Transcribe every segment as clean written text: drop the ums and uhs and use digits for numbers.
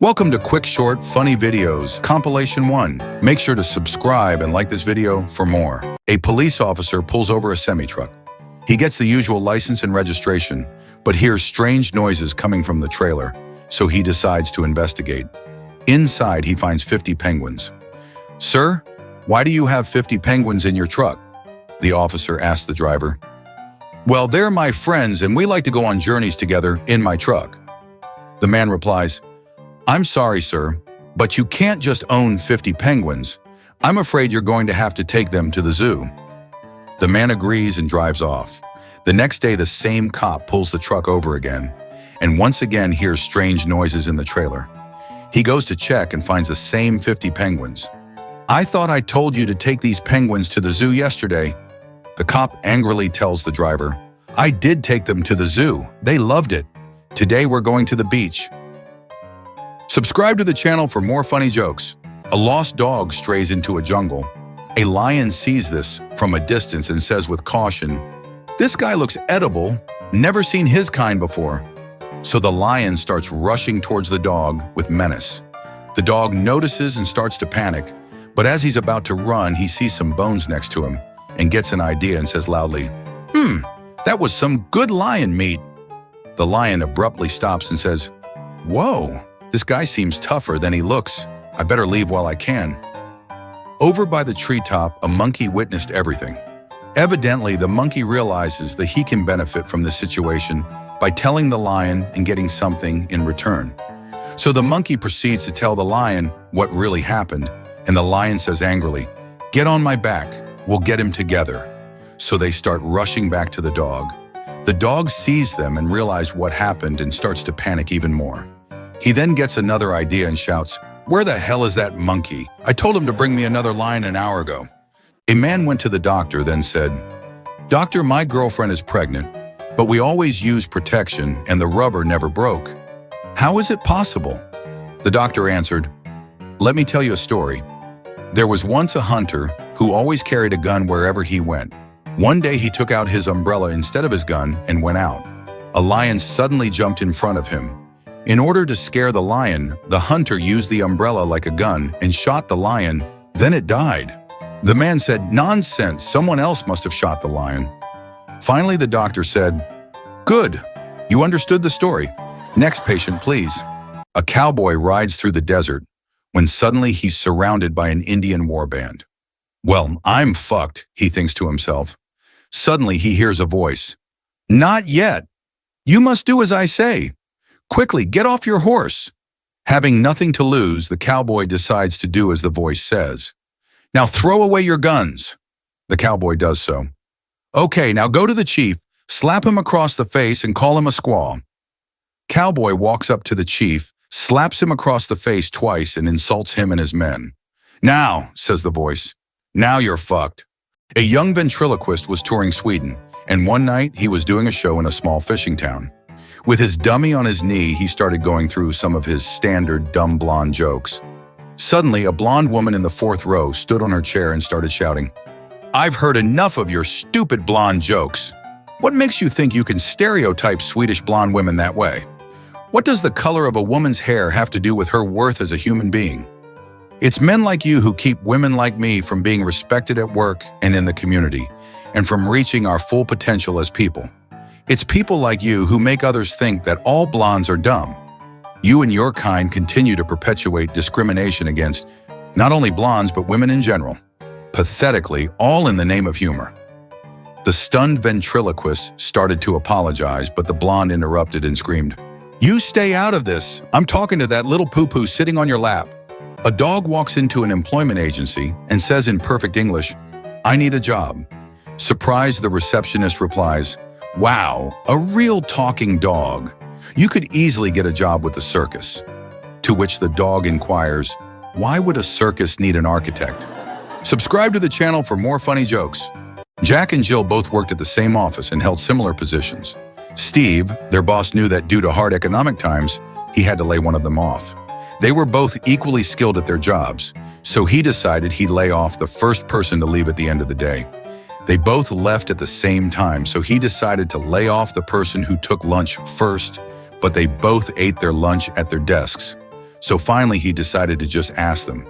Welcome to Quick Short Funny Videos, Compilation 1. Make sure to subscribe and like this video for more. A police officer pulls over a semi-truck. He gets the usual license and registration, but hears strange noises coming from the trailer, so he decides to investigate. Inside, he finds 50 penguins. "Sir, why do you have 50 penguins in your truck?" the officer asks the driver. "Well, they're my friends and we like to go on journeys together in my truck." The man replies, "I'm sorry, sir, but you can't just own 50 penguins. I'm afraid you're going to have to take them to the zoo." The man agrees and drives off. The next day, the same cop pulls the truck over again, and once again hears strange noises in the trailer. He goes to check and finds the same 50 penguins. "I thought I told you to take these penguins to the zoo yesterday." The cop angrily tells the driver, "I did take them to the zoo. They loved it. Today we're going to the beach." Subscribe to the channel for more funny jokes. A lost dog strays into a jungle. A lion sees this from a distance and says with caution, "This guy looks edible. Never seen his kind before." So the lion starts rushing towards the dog with menace. The dog notices and starts to panic, but as he's about to run, he sees some bones next to him and gets an idea and says loudly, That was some good lion meat." The lion abruptly stops and says, "Whoa, this guy seems tougher than he looks. I better leave while I can." Over by the treetop, a monkey witnessed everything. Evidently, the monkey realizes that he can benefit from this situation by telling the lion and getting something in return. So the monkey proceeds to tell the lion what really happened, and the lion says angrily, "Get on my back, we'll get him together." So they start rushing back to the dog. The dog sees them and realizes what happened and starts to panic even more. He then gets another idea and shouts, "Where the hell is that monkey? I told him to bring me another lion an hour ago." A man went to the doctor, then said, "Doctor, my girlfriend is pregnant, but we always use protection and the rubber never broke. How is it possible?" The doctor answered, "Let me tell you a story. There was once a hunter who always carried a gun wherever he went. One day he took out his umbrella instead of his gun and went out. A lion suddenly jumped in front of him. In order to scare the lion, the hunter used the umbrella like a gun and shot the lion, then it died. The man said, "Nonsense, someone else must have shot the lion." Finally, the doctor said, "Good, you understood the story. Next patient, please." A cowboy rides through the desert when suddenly he's surrounded by an Indian warband. "Well, I'm fucked," he thinks to himself. Suddenly, he hears a voice. "Not yet. You must do as I say. Quickly, get off your horse." Having nothing to lose, the cowboy decides to do as the voice says. "Now throw away your guns." The cowboy does so. "Okay, now go to the chief, slap him across the face and call him a squaw." Cowboy walks up to the chief, slaps him across the face twice and insults him and his men. "Now," says the voice, "now you're fucked." A young ventriloquist was touring Sweden, and one night he was doing a show in a small fishing town. With his dummy on his knee, he started going through some of his standard dumb blonde jokes. Suddenly, a blonde woman in the fourth row stood on her chair and started shouting, "I've heard enough of your stupid blonde jokes. What makes you think you can stereotype Swedish blonde women that way? What does the color of a woman's hair have to do with her worth as a human being? It's men like you who keep women like me from being respected at work and in the community, and from reaching our full potential as people. It's people like you who make others think that all blondes are dumb. You and your kind continue to perpetuate discrimination against not only blondes but women in general. Pathetically, all in the name of humor." The stunned ventriloquist started to apologize, but the blonde interrupted and screamed, "You stay out of this. I'm talking to that little poo-poo sitting on your lap." A dog walks into an employment agency and says in perfect English, "I need a job." Surprised, the receptionist replies, "Wow, a real talking dog. You could easily get a job with the circus." To which the dog inquires, "Why would a circus need an architect?" Subscribe to the channel for more funny jokes. Jack and Jill both worked at the same office and held similar positions. Steve, their boss, knew that due to hard economic times, he had to lay one of them off. They were both equally skilled at their jobs, so he decided he'd lay off the first person to leave at the end of the day. They both left at the same time, so he decided to lay off the person who took lunch first, but they both ate their lunch at their desks. So finally, he decided to just ask them.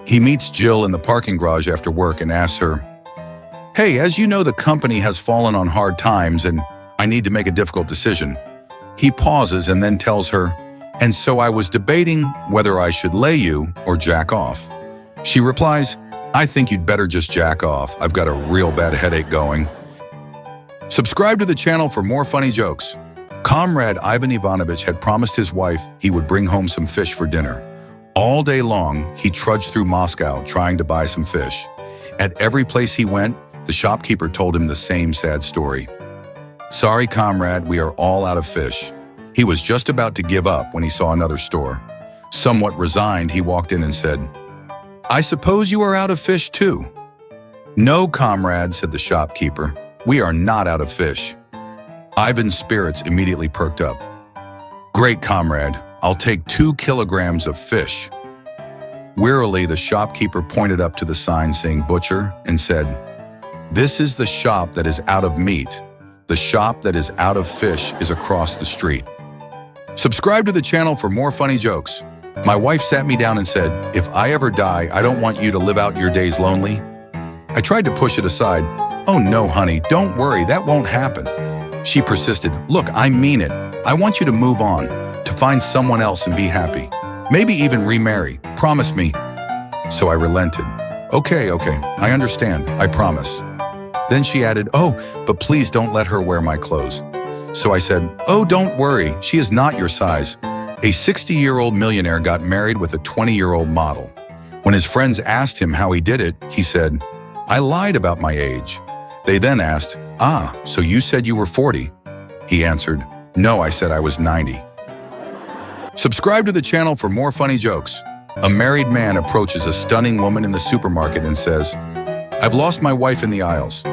He meets Jill in the parking garage after work and asks her, "Hey, as you know, the company has fallen on hard times and I need to make a difficult decision." He pauses and then tells her, "And so I was debating whether I should lay you or jack off." She replies, "I think you'd better just jack off. I've got a real bad headache going." Subscribe to the channel for more funny jokes. Comrade Ivan Ivanovich had promised his wife he would bring home some fish for dinner. All day long, he trudged through Moscow trying to buy some fish. At every place he went, the shopkeeper told him the same sad story. "Sorry, comrade, we are all out of fish." He was just about to give up when he saw another store. Somewhat resigned, he walked in and said, "I suppose you are out of fish too?" "No, comrade," said the shopkeeper. "We are not out of fish." Ivan's spirits immediately perked up. "Great, comrade. I'll take 2 kilograms of fish." Wearily, the shopkeeper pointed up to the sign saying butcher and said, "This is the shop that is out of meat. The shop that is out of fish is across the street." Subscribe to the channel for more funny jokes. My wife sat me down and said, "If I ever die, I don't want you to live out your days lonely." I tried to push it aside. "Oh no, honey, don't worry, that won't happen." She persisted, "Look, I mean it. I want you to move on, to find someone else and be happy. Maybe even remarry. Promise me." So I relented. Okay, I understand. I promise." Then she added, "Oh, but please don't let her wear my clothes." So I said, "Oh, don't worry. She is not your size." A 60-year-old millionaire got married with a 20-year-old model. When his friends asked him how he did it, he said, "I lied about my age." They then asked, "Ah, so you said you were 40? He answered, "No, I said I was 90. Subscribe to the channel for more funny jokes. A married man approaches a stunning woman in the supermarket and says, "I've lost my wife in the aisles.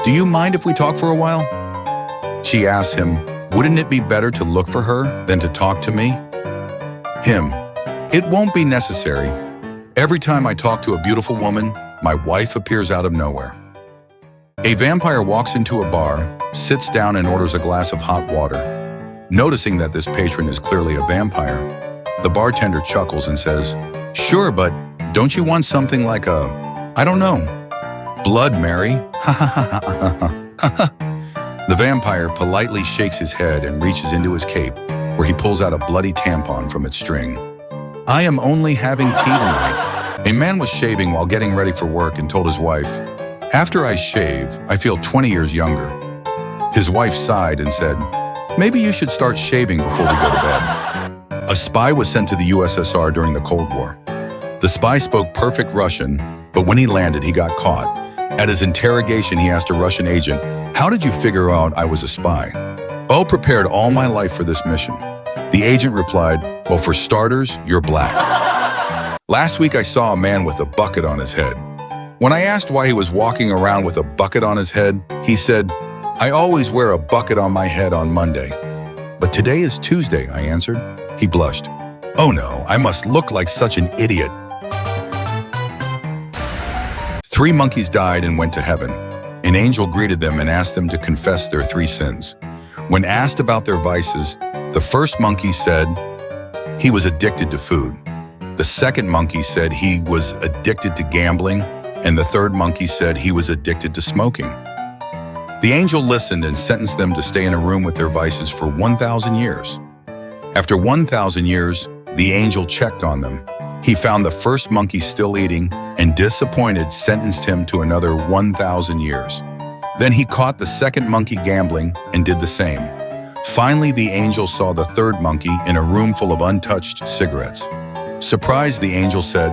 Do you mind if we talk for a while?" She asks him, "Wouldn't it be better to look for her than to talk to me?" Him, "It won't be necessary. Every time I talk to a beautiful woman, my wife appears out of nowhere." A vampire walks into a bar, sits down and orders a glass of hot water. Noticing that this patron is clearly a vampire, the bartender chuckles and says, "Sure, but don't you want something like I don't know, Blood Mary?" The vampire politely shakes his head and reaches into his cape, where he pulls out a bloody tampon from its string. "I am only having tea tonight." A man was shaving while getting ready for work and told his wife, "After I shave, I feel 20 years younger." His wife sighed and said, "Maybe you should start shaving before we go to bed." A spy was sent to the USSR during the Cold War. The spy spoke perfect Russian, but when he landed, he got caught. At his interrogation, he asked a Russian agent, "How did you figure out I was a spy?" "Oh, prepared all my life for this mission." The agent replied, "Well, for starters, you're black." Last week, I saw a man with a bucket on his head. When I asked why he was walking around with a bucket on his head, he said, "I always wear a bucket on my head on Monday." "But today is Tuesday," I answered. He blushed. "Oh no, I must look like such an idiot." 3 monkeys died and went to heaven. An angel greeted them and asked them to confess their 3 sins. When asked about their vices, the first monkey said he was addicted to food. The second monkey said he was addicted to gambling, and the third monkey said he was addicted to smoking. The angel listened and sentenced them to stay in a room with their vices for 1,000 years. After 1,000 years, the angel checked on them. He found the first monkey still eating and, disappointed, sentenced him to another 1,000 years. Then he caught the second monkey gambling and did the same. Finally, the angel saw the third monkey in a room full of untouched cigarettes. Surprised, the angel said,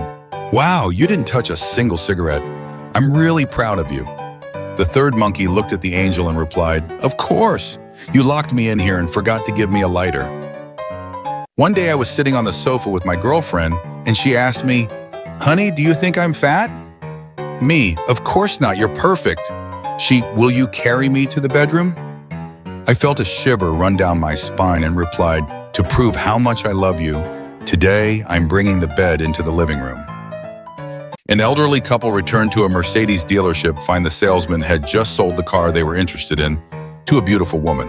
"Wow, you didn't touch a single cigarette. I'm really proud of you." The third monkey looked at the angel and replied, "Of course. You locked me in here and forgot to give me a lighter." One day I was sitting on the sofa with my girlfriend and she asked me, "Honey, do you think I'm fat?" Me, "Of course not, you're perfect." She, "Will you carry me to the bedroom?" I felt a shiver run down my spine and replied, "To prove how much I love you, today I'm bringing the bed into the living room." An elderly couple returned to a Mercedes dealership, find the salesman had just sold the car they were interested in to a beautiful woman.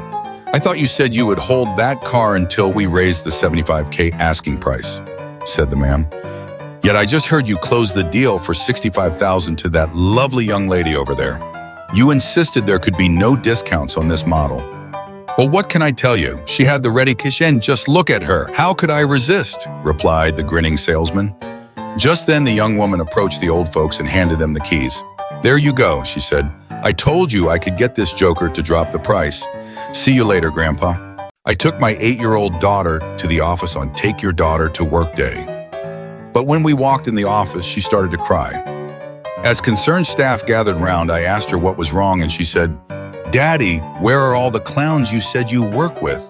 "I thought you said you would hold that car until we raised the $75K asking price." said the man. Yet I just heard you close the deal for $65,000 to that lovely young lady over there. You insisted there could be no discounts on this model. Well, what can I tell you? She had the ready cash and just look at her. How could I resist? Replied the grinning salesman. Just then, the young woman approached the old folks and handed them the keys. There you go, she said. I told you I could get this joker to drop the price. See you later, Grandpa. I took my 8-year-old daughter to the office on Take Your Daughter to Work Day. But when we walked in the office, she started to cry. As concerned staff gathered round, I asked her what was wrong, and she said, Daddy, where are all the clowns you said you work with?